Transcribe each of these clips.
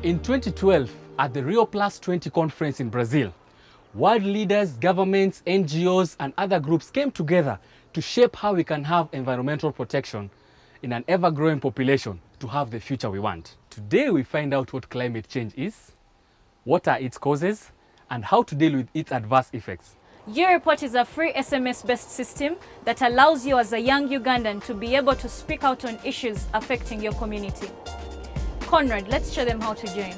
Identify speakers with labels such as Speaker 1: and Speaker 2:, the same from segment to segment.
Speaker 1: In 2012, at the Rio Plus 20 conference in Brazil, world leaders, governments, NGOs, and other groups came together to shape how we can have environmental protection in an ever-growing population to have the future we want. Today, we find out what climate change is, what are its causes, and how to deal with its adverse effects.
Speaker 2: YouReport is a free SMS-based system that allows you as a young Ugandan to be able to speak out on issues affecting your community. Conrad, let's show them how to join.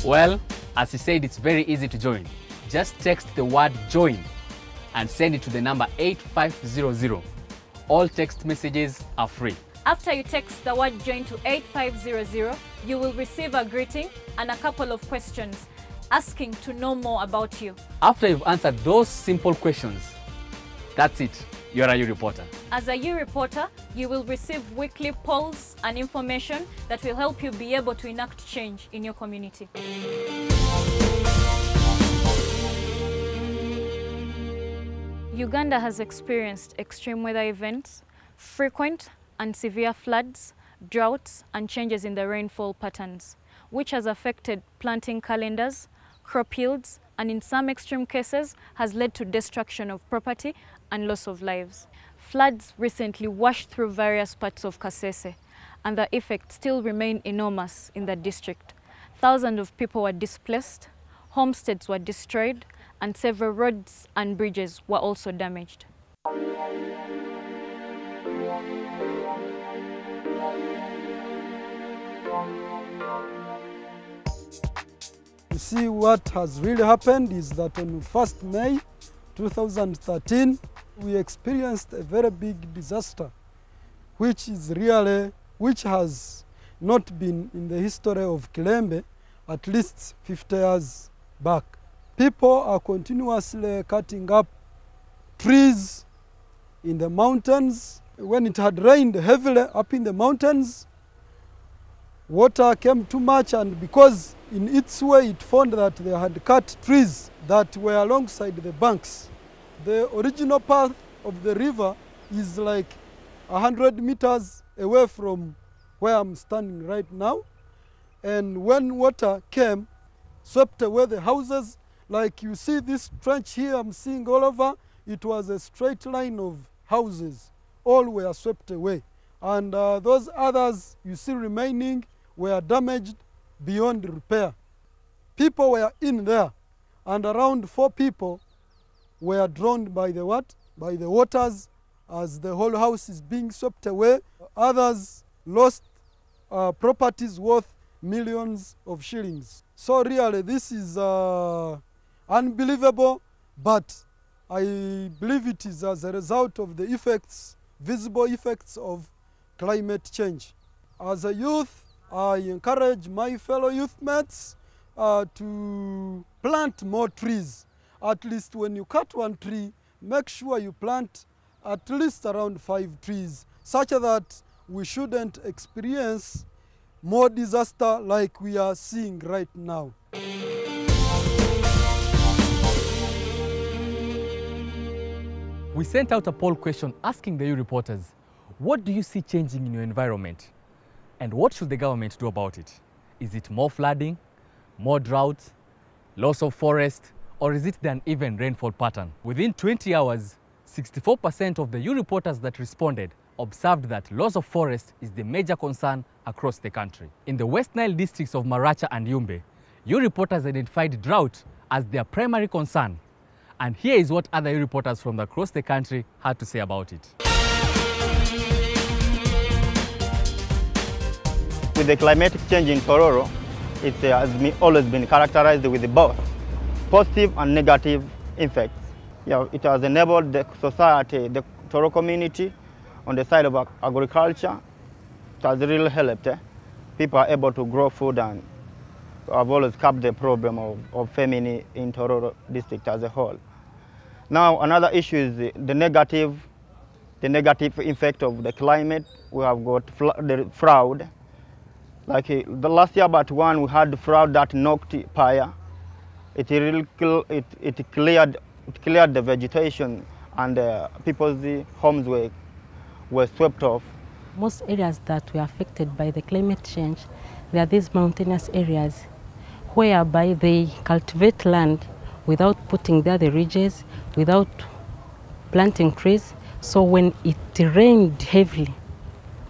Speaker 1: Well, as he said, it's very easy to join. Just text the word join and send it to the number 8500. All text messages are free.
Speaker 2: After you text the word join to 8500, you will receive a greeting and a couple of questions asking to know more about you.
Speaker 1: After you've answered those simple questions, that's it. You're a YouReporter.
Speaker 2: As a YouReporter, you will receive weekly polls and information that will help you be able to enact change in your community. Uganda has experienced extreme weather events, frequent and severe floods, droughts, and changes in the rainfall patterns, which has affected planting calendars, crop yields, and in some extreme cases has led to destruction of property and loss of lives. Floods recently washed through various parts of Kasese, and the effects still remain enormous in the district. Thousands of people were displaced, homesteads were destroyed, and several roads and bridges were also damaged.
Speaker 3: You see, what has really happened is that on 1st May 2013, we experienced a very big disaster, which has not been in the history of Kilembe at least 50 years back. People are continuously cutting up trees in the mountains. When it had rained heavily up in the mountains, water came too much, and because in its way it found that they had cut trees that were alongside the banks. The original path of the river is like 100 meters away from where I'm standing right now. And when water came, swept away the houses, like you see this trench here I'm seeing all over, it was a straight line of houses. All were swept away. And those others you see remaining were damaged beyond repair. People were in there, and around 4 people were drowned by the what? By the waters as the whole house is being swept away. Others lost properties worth millions of shillings. So really this is unbelievable, but I believe it is as a result of the effects, visible effects of climate change. As a youth, I encourage my fellow youth mates to plant more trees. At least when you cut one tree, make sure you plant at least around 5 trees, such that we shouldn't experience more disaster like we are seeing right now.
Speaker 1: We sent out a poll question asking the YouReporters, what do you see changing in your environment? And what should the government do about it? Is it more flooding, more drought, loss of forest, or is it the uneven rainfall pattern? Within 20 hours, 64% of the YouReporters that responded observed that loss of forest is the major concern across the country. In the West Nile districts of Maracha and Yumbe, YouReporters identified drought as their primary concern. And here is what other YouReporters from across the country had to say about it.
Speaker 4: With the climatic change in Tororo, it has always been characterized with both positive and negative effects. It has enabled the society, the Tororo community, on the side of agriculture. It has really helped. People are able to grow food, and have always capped the problem of famine in Tororo district as a whole. Now, another issue is the negative effect of the climate. We have got the flood. Like the last year, but one we had flood that knocked Paya. It cleared the vegetation, and people's homes were swept off.
Speaker 5: Most areas that were affected by the climate change, there are these mountainous areas whereby they cultivate land without putting there the ridges, without planting trees. So when it rained heavily,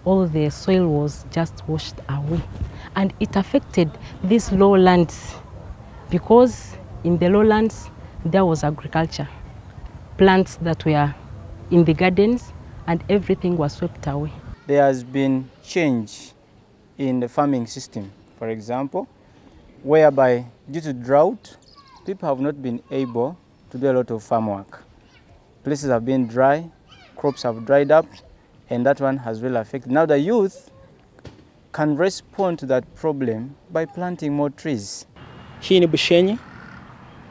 Speaker 5: all the soil was just washed away. And it affected these lowlands because in the lowlands there was agriculture, plants that were in the gardens, and everything was swept away.
Speaker 6: There has been change in the farming system, for example, whereby due to drought, people have not been able to do a lot of farm work. Places have been dry, crops have dried up, and that one has really affected. Now the youth can respond to that problem by planting more trees.
Speaker 7: Here in Bushenyi,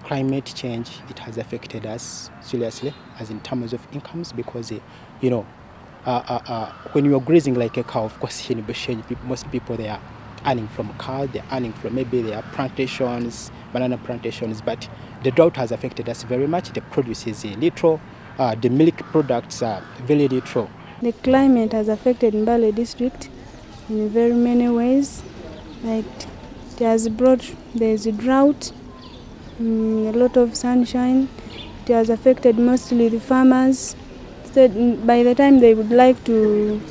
Speaker 7: climate change, it has affected us seriously, as in terms of incomes, because when you are grazing like a cow, of course, here in Bushenyi, most people, they are earning from cows, they are earning from maybe their plantations, banana plantations, but the drought has affected us very much. The produce is little, the milk products are very little.
Speaker 8: The climate has affected Mbale district in very many ways. Like it has brought, there's a drought, a lot of sunshine. It has affected mostly the farmers. So by the time they would like to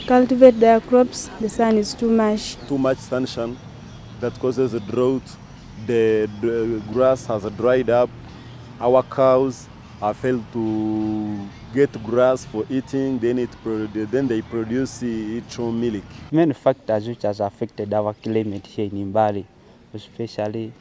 Speaker 8: cultivate their crops, the sun is too much.
Speaker 9: Too much sunshine that causes a drought. The grass has dried up. Our cows have failed to get grass for eating. Then they produce its own milk.
Speaker 10: Many factors which has affected our climate here in Mbale, especially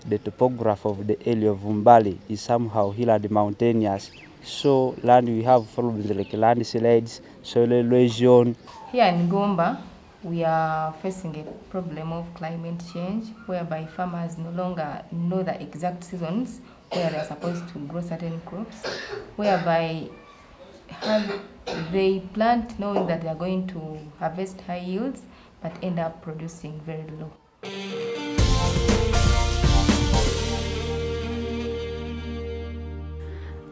Speaker 10: the topography of the area of Mbale is somehow hill and mountainous. So land we have problems like landslides, soil erosion.
Speaker 11: Here in Gomba, we are facing a problem of climate change, whereby farmers no longer know the exact seasons where they are supposed to grow certain crops, whereby they plant knowing that they are going to harvest high yields, but end up producing very low.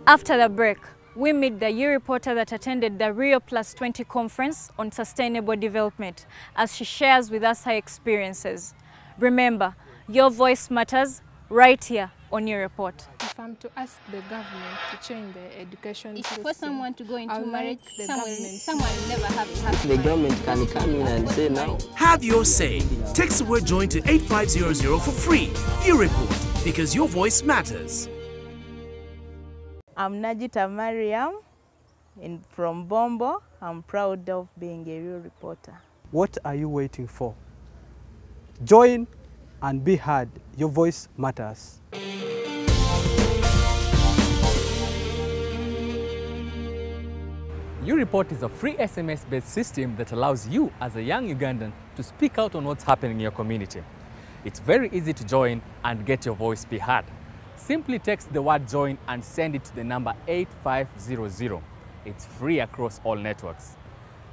Speaker 2: After the break, we meet the youth reporter that attended the Rio +20 conference on sustainable development as she shares with us her experiences. Remember, your voice matters right here on your report.
Speaker 12: If I'm to ask the government to change the education system,
Speaker 13: for someone to go into marriage,
Speaker 12: someone
Speaker 13: will never have
Speaker 14: the government can come in and say now.
Speaker 15: Have your say. Text the word join to 8500 for free. Your report, because your voice matters.
Speaker 16: I'm Najita Mariam from Bombo. I'm proud of being a real reporter.
Speaker 3: What are you waiting for? Join and be heard. Your voice matters.
Speaker 1: You Report is a free SMS-based system that allows you as a young Ugandan to speak out on what's happening in your community. It's very easy to join and get your voice be heard. Simply text the word join and send it to the number 8500. It's free across all networks.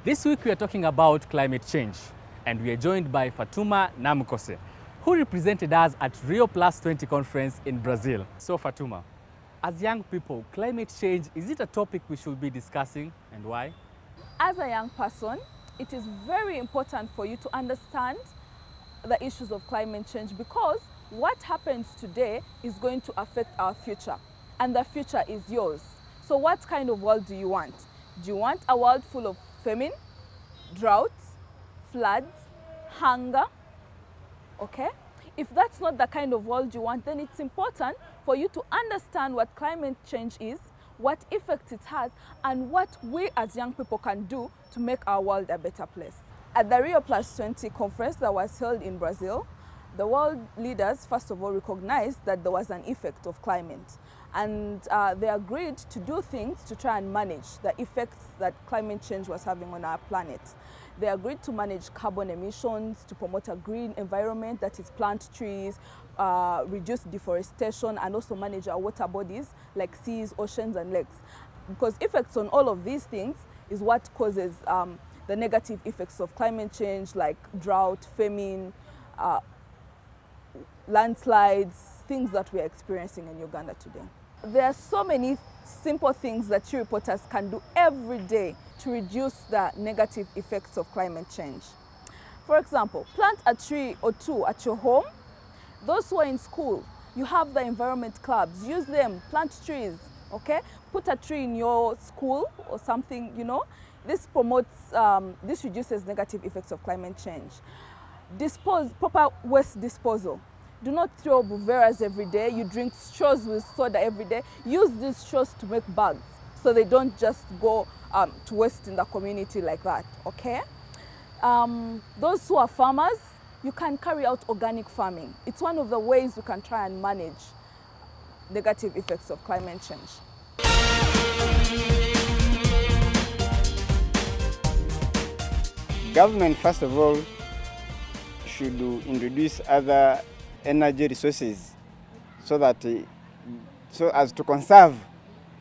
Speaker 1: This week we are talking about climate change, and we are joined by Fatuma Namukose, who represented us at Rio +20 conference in Brazil. So Fatuma, as young people, climate change, is it a topic we should be discussing, and why?
Speaker 17: As a young person, it is very important for you to understand the issues of climate change, because what happens today is going to affect our future, and the future is yours. So what kind of world do you want? Do you want a world full of famine, droughts, floods, hunger? Okay? If that's not the kind of world you want, then it's important for you to understand what climate change is, what effects it has, and what we as young people can do to make our world a better place. At the Rio +20 conference that was held in Brazil, the world leaders, first of all, recognized that there was an effect of climate. And they agreed to do things to try and manage the effects that climate change was having on our planet. They agreed to manage carbon emissions, to promote a green environment, that is plant trees, reduce deforestation, and also manage our water bodies like seas, oceans, and lakes. Because effects on all of these things is what causes the negative effects of climate change, like drought, famine, landslides, things that we are experiencing in Uganda today. there are so many simple things that you reporters can do every day to reduce the negative effects of climate change. For example, plant a tree or two at your home. Those who are in school, you have the environment clubs, use them, plant trees, okay? Put a tree in your school or something, you know. This promotes, this reduces negative effects of climate change. Proper waste disposal. Do not throw buveras every day. You drink straws with soda every day. Use these straws to make bags so they don't just go to waste in the community like that, okay? Those who are farmers, you can carry out organic farming. It's one of the ways you can try and manage negative effects of climate change.
Speaker 6: Government, first of all, should introduce other energy resources so that so as to conserve,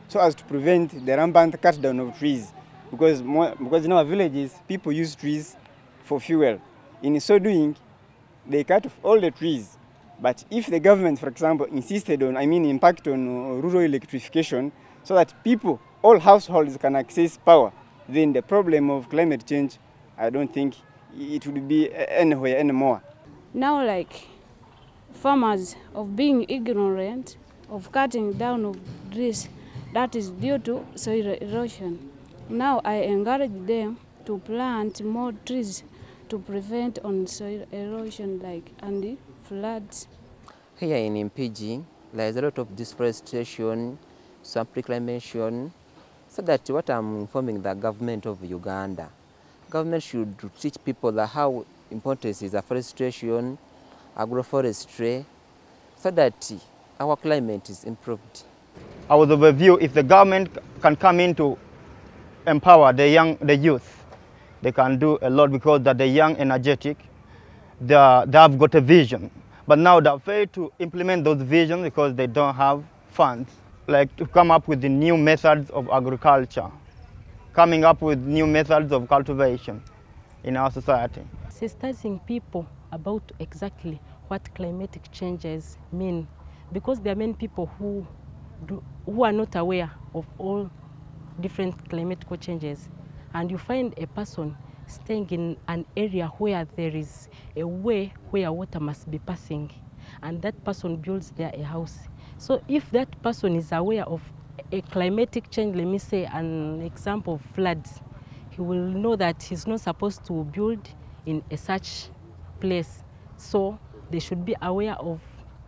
Speaker 6: so as to prevent the rampant cut down of trees, because in our villages people use trees for fuel. In so doing, they cut off all the trees. But if the government, for example, insisted on, impact on rural electrification, so that people, all households can access power, then the problem of climate change, I don't think it would be anywhere anymore.
Speaker 8: Now, like farmers of being ignorant of cutting down of trees that is due to soil erosion. Now I encourage them to plant more trees to prevent on soil erosion and floods.
Speaker 14: Here in Mpigi, there is a lot of deforestation, some reclamation, so that what I'm informing the government of Uganda. Government should teach people how important is afforestation, agroforestry, so that our climate is improved.
Speaker 4: I was of a view, if the government can come in to empower the youth, they can do a lot, because they're young, energetic, they have got a vision. But now they're afraid to implement those visions because they don't have funds, like to come up with the new methods of agriculture, coming up with new methods of cultivation in our society.
Speaker 5: Sensitizing people about exactly what climatic changes mean, because there are many people who are not aware of all different climatic changes. And you find a person staying in an area where there is a way where water must be passing, and that person builds there a house. So if that person is aware of a climatic change, let me say an example of floods, he will know that he's not supposed to build in a such place. So they should be aware of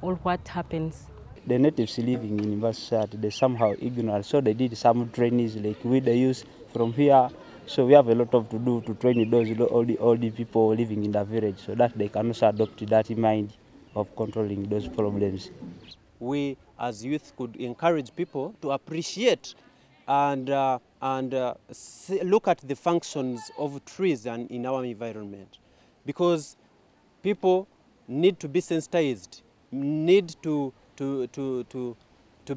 Speaker 5: all what happens.
Speaker 10: The natives living in University, they somehow ignorant, so they did some trainings like they use from here. So we have a lot of to do to train those all the people living in the village, so that they can also adopt that mind of controlling those problems.
Speaker 18: We as youth could encourage people to appreciate and look at the functions of trees and in our environment, because people need to be sensitized, need to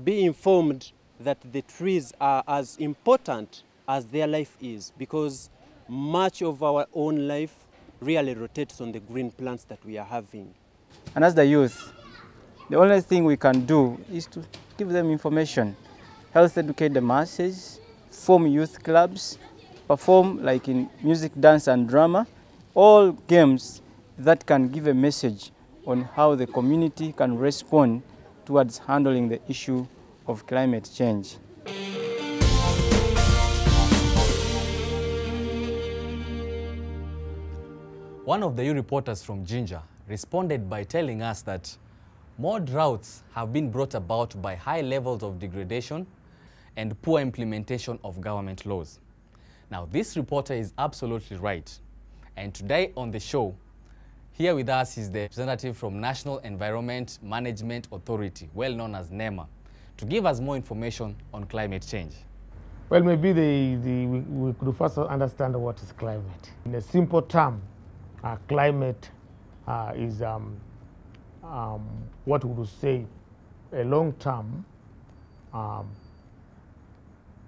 Speaker 18: be informed that the trees are as important as their life is, because much of our own life really rotates on the green plants that we are having.
Speaker 6: And as the youth, the only thing we can do is to give them information, help educate the masses, form youth clubs, perform like in music, dance and drama, all games that can give a message on how the community can respond towards handling the issue of climate change.
Speaker 1: One of the EU reporters from Jinja responded by telling us that more droughts have been brought about by high levels of degradation and poor implementation of government laws. Now, this reporter is absolutely right. And today on the show, here with us is the representative from National Environment Management Authority, well known as NEMA, to give us more information on climate change.
Speaker 19: Well, maybe we could first understand what is climate. In a simple term, climate is what we would say a long-term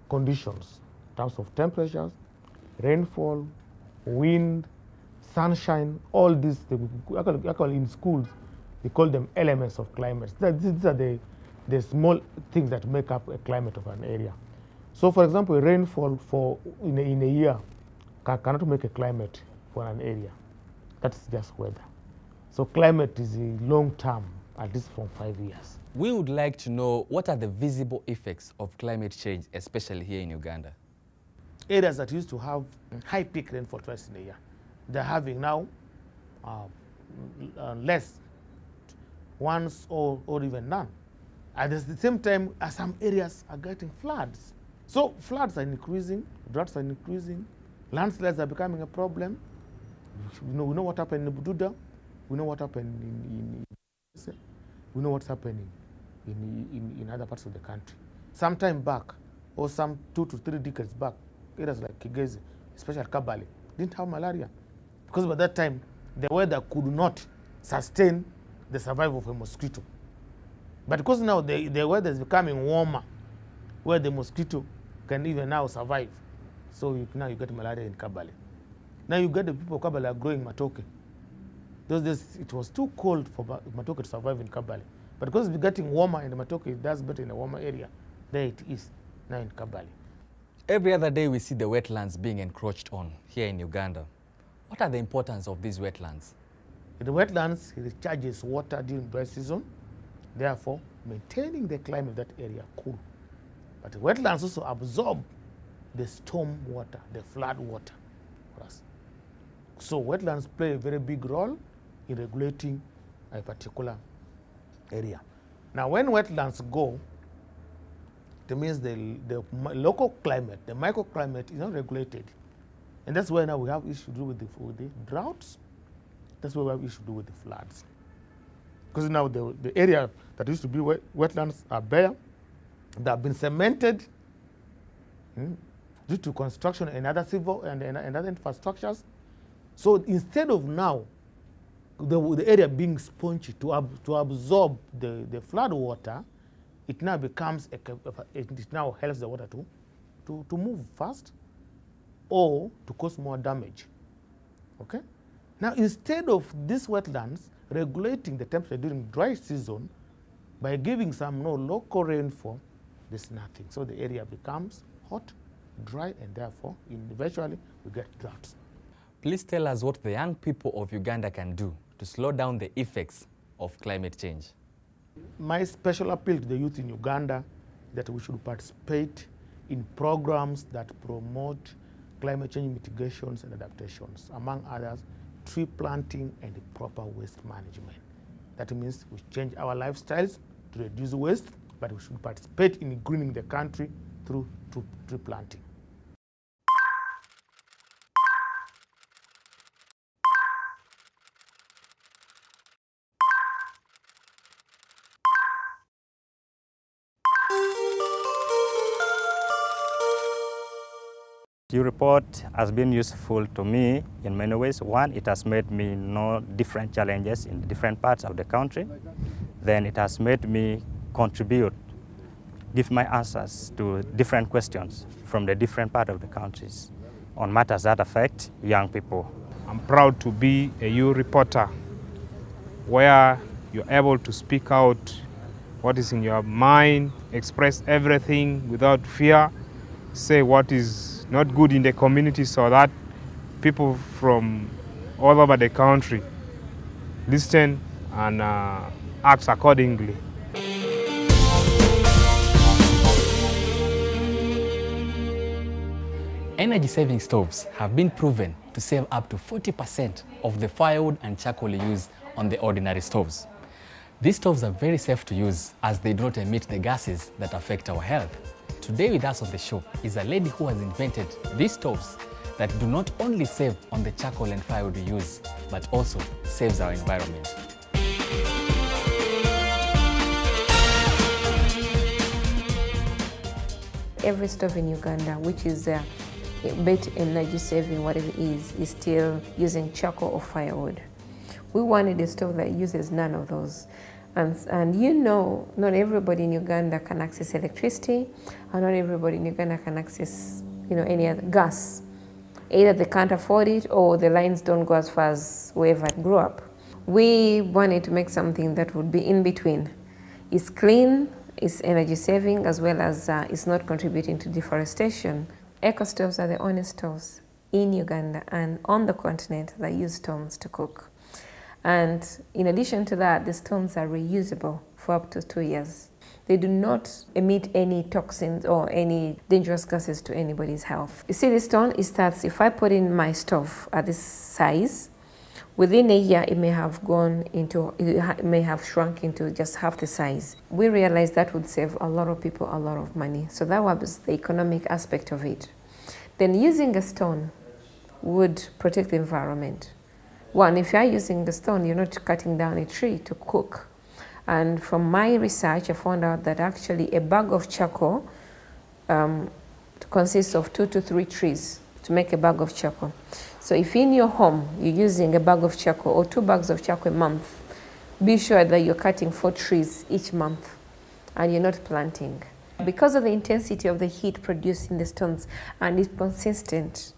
Speaker 19: conditions in terms of temperatures, rainfall, wind, sunshine, all these, actually in schools, they call them elements of climate. These are the the small things that make up a climate of an area. So, for example, rainfall in a year cannot make a climate for an area. That's just weather. So climate is a long term, at least from 5 years.
Speaker 1: We would like to know what are the visible effects of climate change, especially here in Uganda.
Speaker 19: Areas that used to have high peak rainfall twice in a year, they're having now less, once or even none. At the same time, some areas are getting floods. So floods are increasing, droughts are increasing, landslides are becoming a problem. We know what happened in Bududa, we know what happened we know what's happening in other parts of the country. Some time back, or some 2 to 3 decades back, areas like Kigezi, especially Kabale, didn't have malaria. Because by that time, the weather could not sustain the survival of a mosquito. But because now the weather is becoming warmer, where the mosquito can even now survive. So now you get malaria in Kabale. Now you get the people of Kabale are growing matoke. Those days it was too cold for matoke to survive in Kabale. But because it's getting warmer in the matoke, it does better in a warmer area. There it is now in Kabale.
Speaker 1: Every other day we see the wetlands being encroached on here in Uganda. What are the importance of these wetlands?
Speaker 19: The wetlands recharges water during dry season, therefore maintaining the climate of that area cool. But the wetlands also absorb the storm water, the flood water for us. So wetlands play a very big role in regulating a particular area. Now when wetlands go, that means the local climate, the microclimate is not regulated. And that's why now we have issues to do with the droughts. That's why we have issues to do with the floods. Because now the area that used to be wetlands are bare. They have been cemented due to construction and other civil and other infrastructures. So instead of now the area being spongy to absorb the flood water, it now becomes it now helps the water to move fast or to cause more damage. Okay? Now instead of these wetlands regulating the temperature during dry season by giving some local rainfall, there's nothing. So the area becomes hot, dry, and therefore eventually we get droughts.
Speaker 1: Please tell us what the young people of Uganda can do to slow down the effects of climate change.
Speaker 19: My special appeal to the youth in Uganda is that we should participate in programs that promote climate change mitigations and adaptations, among others, tree planting and proper waste management. That means we change our lifestyles to reduce waste, but we should participate in greening the country through tree planting.
Speaker 20: The report has been useful to me in many ways. One, it has made me know different challenges in different parts of the country. Then it has made me contribute, give my answers to different questions from the different parts of the countries on matters that affect young people.
Speaker 21: I'm proud to be a youth reporter where you're able to speak out what is in your mind, express everything without fear, say what is not good in the community so that people from all over the country listen and act accordingly.
Speaker 1: Energy-saving stoves have been proven to save up to 40% of the firewood and charcoal used on the ordinary stoves. These stoves are very safe to use as they do not emit the gases that affect our health. Today with us on the show is a lady who has invented these stoves that do not only save on the charcoal and firewood we use, but also saves our environment.
Speaker 11: Every stove in Uganda, which is a bit energy saving, whatever it is still using charcoal or firewood. We wanted a stove that uses none of those. And you know, not everybody in Uganda can access electricity, and not everybody in Uganda can access, any other gas. Either they can't afford it or the lines don't go as far as wherever I grew up. We wanted to make something that would be in between. It's clean, It's energy saving as well as it's not contributing to deforestation. Eco stoves are the only stoves in Uganda and on the continent that use stones to cook. And in addition to that, the stones are reusable for up to 2 years. They do not emit any toxins or any dangerous gases to anybody's health. You see, the stone, it starts, if I put in my stove at this size, within a year, it may have shrunk into just half the size. We realized that would save a lot of people a lot of money. So that was the economic aspect of it. Then using a stone would protect the environment. One, if you are using the stone, you're not cutting down a tree to cook. And from my research, I found out that actually a bag of charcoal consists of 2 to 3 trees to make a bag of charcoal. So if in your home you're using a bag of charcoal or 2 bags of charcoal a month, be sure that you're cutting 4 trees each month and you're not planting. Because of the intensity of the heat produced in the stones and it's consistent,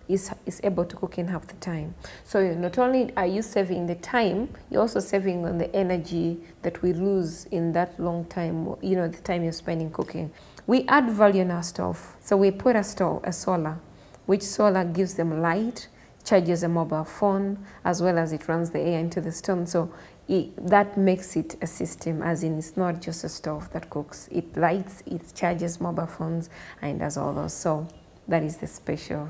Speaker 11: is able to cook in half the time. So not only are you saving the time, you're also saving on the energy that we lose in that long time, you know, the time you're spending cooking. We add value in our stove. So we put a solar, which solar gives them light, charges a mobile phone, as well as it runs the air into the stone. So that makes it a system, as in it's not just a stove that cooks. It lights, it charges mobile phones, and does all those. So that is the special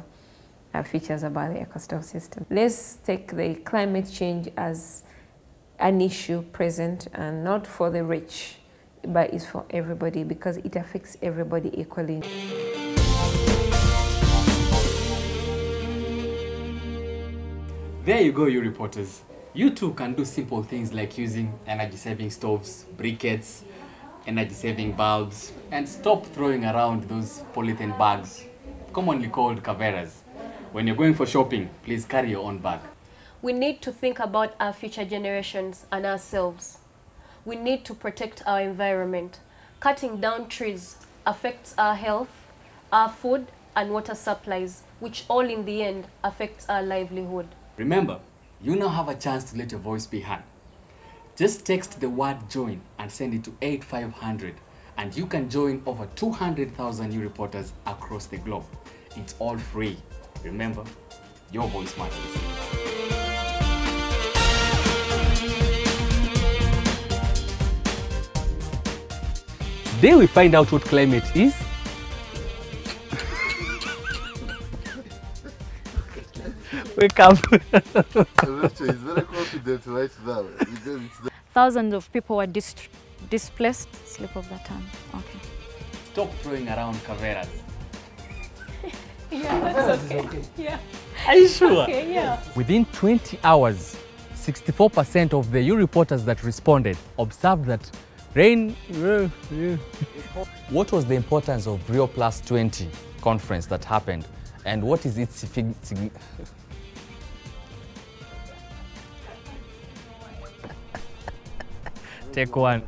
Speaker 11: features about the EcoStove system. Let's take the climate change as an issue present and not for the rich, but it's for everybody because it affects everybody equally.
Speaker 1: There you go, you reporters. You too can do simple things like using energy-saving stoves, briquettes, energy-saving bulbs, and stop throwing around those polythene bags, commonly called caveras. When you're going for shopping, please carry your own bag.
Speaker 7: We need to think about our future generations and ourselves. We need to protect our environment. Cutting down trees affects our health, our food and water supplies, which all in the end affects our livelihood.
Speaker 1: Remember, you now have a chance to let your voice be heard. Just text the word join and send it to 8500 and you can join over 200,000 new reporters across the globe. It's all free. Remember, your voice matters. Today we find out what climate is. Wake up.
Speaker 22: He's very confident right now.
Speaker 2: Thousands of people were displaced. Slip of the tongue. Okay.
Speaker 1: Stop throwing around caveras.
Speaker 7: Yeah, that's okay. Yeah.
Speaker 1: Are you sure?
Speaker 7: Okay, yeah.
Speaker 1: Within 20 hours, 64% of the EU reporters that responded observed that rain... What was the importance of Rio Plus 20 conference that happened and what is its significance? Take one.